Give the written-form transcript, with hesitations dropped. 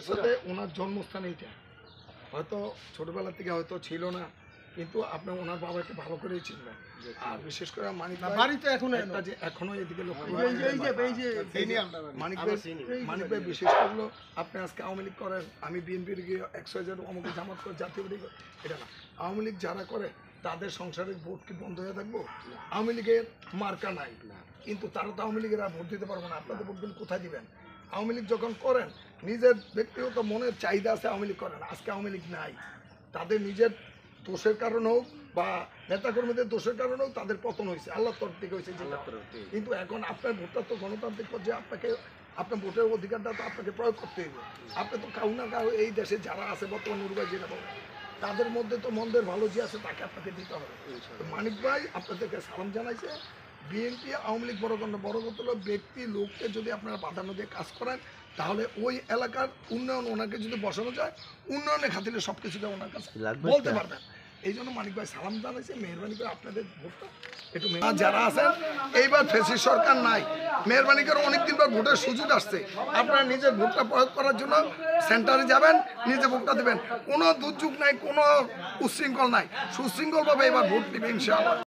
সাথে ওনার জন্মস্থান এইটা হয়তো ছোটবেলা থেকে হয়তো ছিল না, কিন্তু আপনি ওনার বাবাকে ভালো করেই চিনবেন। আর বিশেষ করে মানিক এখনো এদিকে মানিক ভাই বিশেষ করলো আপনি আজকে আওয়ামী লীগ করেন, আমি বিএনপির গিয়ে 100 অমুক জামাত করে জাতীয় এটা না। আওয়ামী লীগ যারা করে তাদের সংসারের ভোট কি বন্ধ হয়ে থাকবো? আওয়ামী লীগের মার্কা নাই না, কিন্তু তারা তো আওয়ামী লীগের ভোট দিতে পারবো না। আপনাদের ভোট দিন কোথায় দিবেন? আওয়ামী লীগ যখন করেন নিজের ব্যক্তিগত মনের চাহিদা আছে, আওয়ামী লীগ করেন। আজকে আওয়ামী লীগ নাই, তাদের নিজের দোষের কারণ হোক বা নেতাকর্মীদের দোষের কারণে হোক তাদের পতন হয়েছে, আল্লাহর তরফ থেকে হয়েছে। কিন্তু এখন আপনার ভোটটা তো গণতান্ত্রিক পর্যায়ে, আপনাকে আপনার ভোটের অধিকারটা তো আপনাকে প্রয়োগ করতে হবে। আপনি তো কাউ না কাউ এই দেশে যারা আছে বর্তমান নির্বাচন যেটা বলে তাদের মধ্যে তো মন্দের ভালো যে আছে তাকে আপনাকে দিতে হবে। মানিক ভাই আপনাদেরকে সালাম জানাইছে। বিএনপি আওয়ামী লীগ বড় কথা হলো ব্যক্তি লোককে যদি আপনারা প্রাধান্য দিয়ে কাজ করেন তাহলে ওই এলাকার উন্নয়ন ওনাকে যদি বসানো যায়, উন্নয়নের খাতিরে সব কিছুকে ওনার কাছে বলতে পারবেন। এই জন্য মানিক ভাই সালাম জানাইছে। মেহরবানি করে আপনাদের ভোটটা একটু যারা আছেন, এইবার ফ্যাসিস্ট সরকার নাই, মেহরবানি করে অনেকদিন পর ভোটের সুযোগ আসছে, আপনারা নিজের ভোটটা প্রয়োগ করার জন্য সেন্টারে যাবেন, নিজে ভোটটা দেবেন। কোনো দুর্যোগ নাই, কোনো উচ্ছৃঙ্খল নাই, সুশৃঙ্খলভাবে এবার ভোট দিবে ইনশাআল্লাহ।